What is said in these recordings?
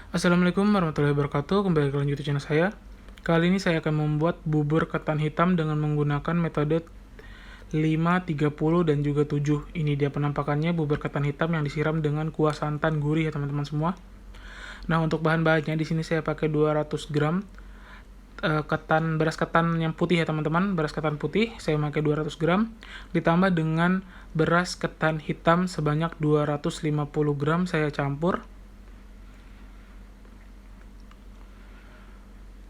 Assalamualaikum warahmatullahi wabarakatuh. Kembali ke YouTube channel saya. Kali ini saya akan membuat bubur ketan hitam dengan menggunakan metode 5, 30 dan juga 7. Ini dia penampakannya bubur ketan hitam yang disiram dengan kuah santan gurih ya teman-teman semua. Nah, untuk bahan-bahannya di sini saya pakai 200 gram beras ketan yang putih ya teman-teman. Beras ketan putih saya pakai 200 gram ditambah dengan beras ketan hitam sebanyak 250 gram saya campur.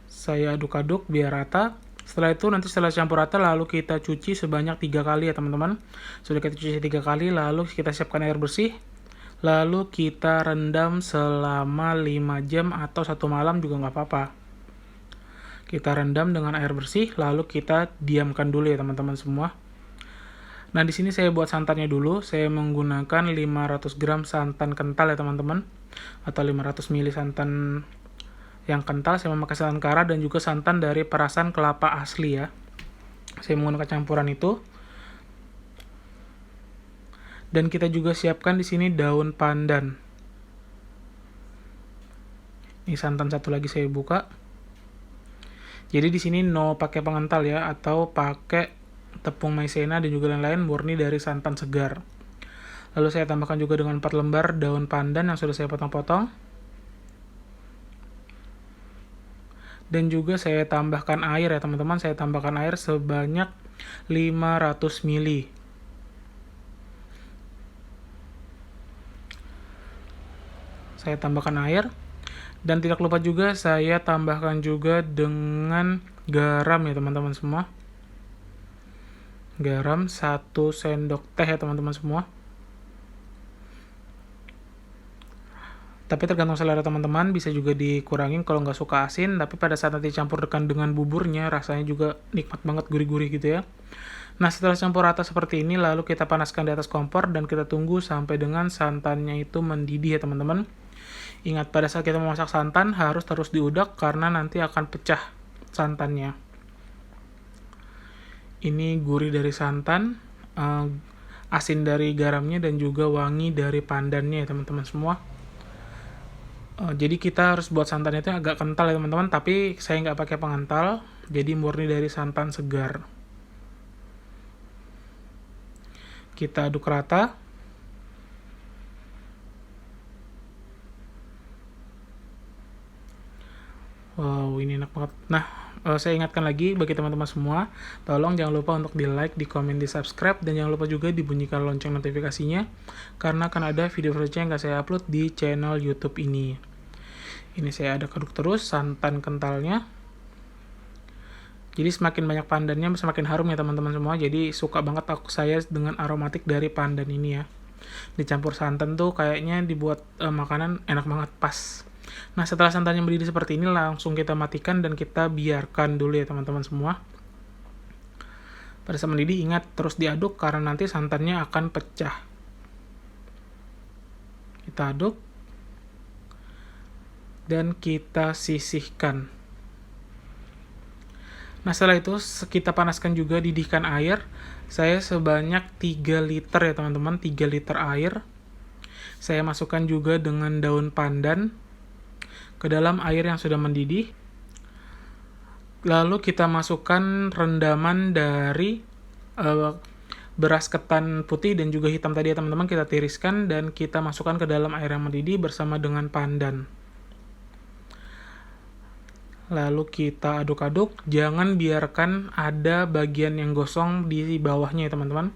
Saya aduk-aduk biar rata. Setelah itu nanti setelah campur rata lalu kita cuci sebanyak 3 kali ya teman-teman. Sudah kita cuci 3 kali lalu kita siapkan air bersih. Lalu kita rendam selama 5 jam atau 1 malam juga nggak apa-apa. Kita rendam dengan air bersih lalu kita diamkan dulu ya teman-teman semua. Nah, di sini saya buat santannya dulu. Saya menggunakan 500 gram santan kental ya teman-teman, atau 500 ml santan yang kental. Saya memakai santan kara dan juga santan dari perasan kelapa asli ya. Saya menggunakan campuran itu. Dan kita juga siapkan di sini daun pandan. Ini santan satu lagi saya buka. Jadi di sini no pakai pengental ya, atau pakai tepung maizena dan juga lain-lain, murni dari santan segar. Lalu saya tambahkan juga dengan 4 lembar daun pandan yang sudah saya potong-potong. Dan juga saya tambahkan air ya teman-teman, saya tambahkan air sebanyak 500 ml. Saya tambahkan air. Dan tidak lupa juga saya tambahkan juga dengan garam ya teman-teman semua. Garam 1 sendok teh ya teman-teman semua. Tapi tergantung selera teman-teman, bisa juga dikurangin kalau nggak suka asin. Tapi pada saat nanti campurkan dengan buburnya, rasanya juga nikmat banget, gurih-gurih gitu ya. Nah, setelah campur rata seperti ini, lalu kita panaskan di atas kompor dan kita tunggu sampai dengan santannya itu mendidih ya teman-teman. Ingat, pada saat kita memasak santan harus terus diudek karena nanti akan pecah santannya. Ini gurih dari santan, asin dari garamnya, dan juga wangi dari pandannya ya teman-teman semua. Jadi kita harus buat santannya itu agak kental ya teman-teman, tapi saya nggak pakai pengental, jadi murni dari santan segar. Kita aduk rata. Wow, ini enak banget. Nah, saya ingatkan lagi bagi teman-teman semua, tolong jangan lupa untuk di-like, di-komen, di-subscribe, dan jangan lupa juga dibunyikan lonceng notifikasinya, karena akan ada video selanjutnya yang akan saya upload di channel YouTube ini. Ini saya aduk-aduk terus santan kentalnya. Jadi semakin banyak pandannya semakin harum ya teman-teman semua. Jadi suka banget saya dengan aromatik dari pandan ini ya. Dicampur santan tuh kayaknya dibuat makanan enak banget, pas. Nah, setelah santannya mendidih seperti ini, langsung kita matikan dan kita biarkan dulu ya teman-teman semua. Pada saat mendidih, ingat terus diaduk karena nanti santannya akan pecah. Kita aduk dan kita sisihkan. Nah, setelah itu kita panaskan juga, didihkan air. Saya sebanyak 3 liter ya teman-teman, 3 liter air. Saya masukkan juga dengan daun pandan ke dalam air yang sudah mendidih. Lalu kita masukkan rendaman dari beras ketan putih dan juga hitam tadi ya teman-teman, kita tiriskan dan kita masukkan ke dalam air yang mendidih bersama dengan pandan. Lalu kita aduk-aduk, jangan biarkan ada bagian yang gosong di bawahnya ya teman-teman.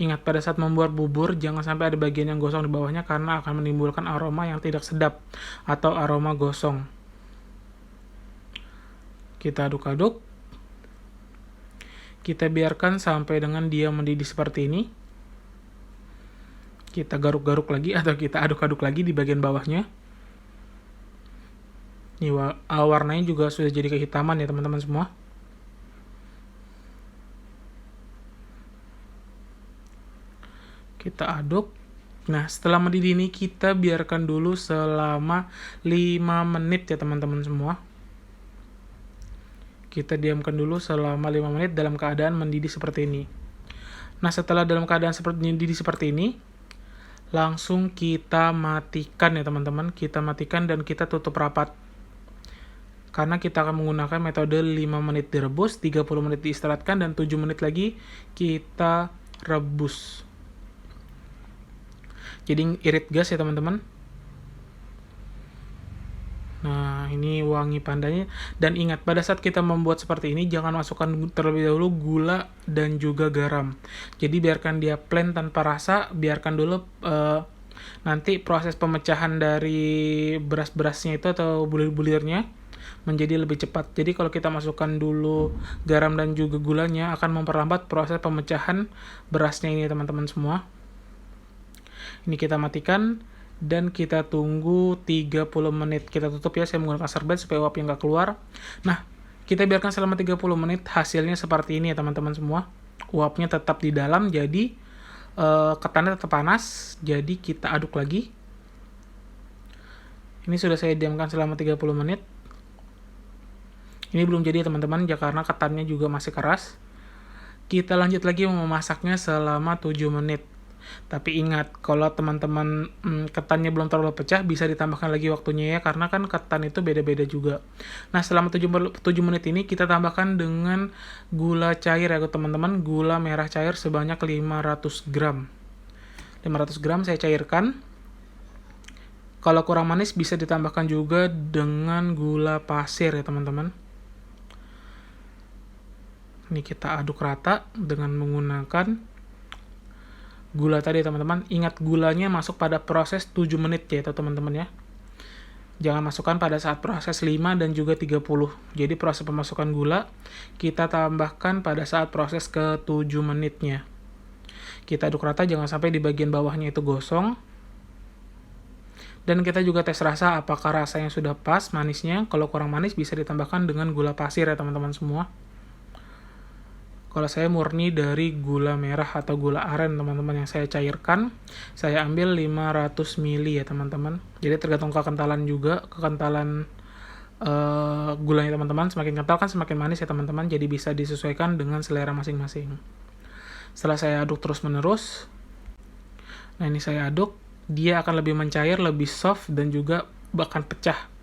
Ingat, pada saat membuat bubur jangan sampai ada bagian yang gosong di bawahnya karena akan menimbulkan aroma yang tidak sedap atau aroma gosong. Kita aduk-aduk. Kita biarkan sampai dengan dia mendidih seperti ini. Kita garuk-garuk lagi atau kita aduk-aduk lagi di bagian bawahnya. Ini warnanya juga sudah jadi kehitaman ya teman-teman semua. Kita aduk. Nah, setelah mendidih ini kita biarkan dulu selama 5 menit ya teman-teman semua. Kita diamkan dulu selama 5 menit dalam keadaan mendidih seperti ini. Nah, setelah dalam keadaan mendidih seperti ini, langsung kita matikan ya teman-teman. Kita matikan dan kita tutup rapat. Karena kita akan menggunakan metode 5 menit direbus, 30 menit diistirahatkan, dan 7 menit lagi kita rebus. Jadi irit gas ya teman-teman. Nah, ini wangi pandanya. Dan ingat, pada saat kita membuat seperti ini, jangan masukkan terlebih dahulu gula dan juga garam. Jadi biarkan dia plain tanpa rasa, biarkan dulu nanti proses pemecahan dari beras-berasnya itu atau bulir-bulirnya menjadi lebih cepat. Jadi kalau kita masukkan dulu garam dan juga gulanya akan memperlambat proses pemecahan berasnya ini teman-teman semua. Ini kita matikan dan kita tunggu 30 menit. Kita tutup ya, saya menggunakan serbet supaya uapnya nggak keluar. Nah, kita biarkan selama 30 menit, hasilnya seperti ini ya teman-teman semua. Uapnya tetap di dalam, jadi ketannya tetap panas, jadi kita aduk lagi. Ini sudah saya diamkan selama 30 menit. Ini belum jadi teman-teman, ya karena ketannya juga masih keras. Kita lanjut lagi memasaknya selama 7 menit. Tapi ingat, kalau teman-teman ketannya belum terlalu pecah, bisa ditambahkan lagi waktunya ya, karena kan ketan itu beda-beda juga. Nah, selama 7 menit ini kita tambahkan dengan gula cair ya teman-teman, gula merah cair sebanyak 500 gram. 500 gram saya cairkan. Kalau kurang manis bisa ditambahkan juga dengan gula pasir ya teman-teman. Ini kita aduk rata dengan menggunakan gula tadi teman-teman. Ingat, gulanya masuk pada proses 7 menit ya teman-teman ya. Jangan masukkan pada saat proses 5 dan juga 30. Jadi proses pemasukan gula kita tambahkan pada saat proses ke 7 menitnya. Kita aduk rata, jangan sampai di bagian bawahnya itu gosong. Dan kita juga tes rasa apakah rasanya sudah pas manisnya. Kalau kurang manis bisa ditambahkan dengan gula pasir ya teman-teman semua. Kalau saya murni dari gula merah atau gula aren teman-teman yang saya cairkan, saya ambil 500 ml ya teman-teman. Jadi tergantung kekentalan juga, kekentalan gulanya teman-teman. Semakin kental kan semakin manis ya teman-teman, jadi bisa disesuaikan dengan selera masing-masing. Setelah saya aduk terus-menerus, nah ini saya aduk, dia akan lebih mencair, lebih soft, dan juga bahkan pecah.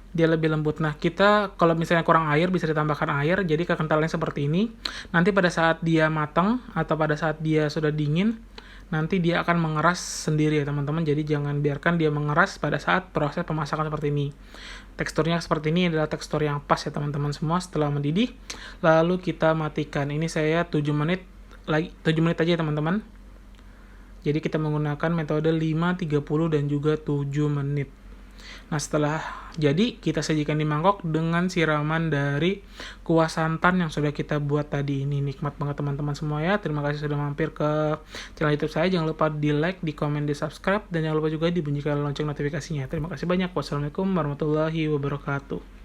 Dia lebih lembut. Nah, kita kalau misalnya kurang air bisa ditambahkan air, jadi kekentalannya seperti ini. Nanti pada saat dia matang atau pada saat dia sudah dingin, nanti dia akan mengeras sendiri ya teman-teman. Jadi jangan biarkan dia mengeras pada saat proses pemasakan seperti ini. Teksturnya seperti ini adalah tekstur yang pas ya teman-teman semua. Setelah mendidih, lalu kita matikan. Ini saya 7 menit lagi, 7 menit aja ya teman-teman. Jadi kita menggunakan metode 5, 30 dan juga 7 menit. Nah, setelah jadi, kita sajikan di mangkok dengan siraman dari kuah santan yang sudah kita buat tadi. Ini nikmat banget teman-teman semua ya. Terima kasih sudah mampir ke channel YouTube saya. Jangan lupa di like, di komen, di subscribe, dan jangan lupa juga dibunyikan lonceng notifikasinya. Terima kasih banyak. Wassalamualaikum warahmatullahi wabarakatuh.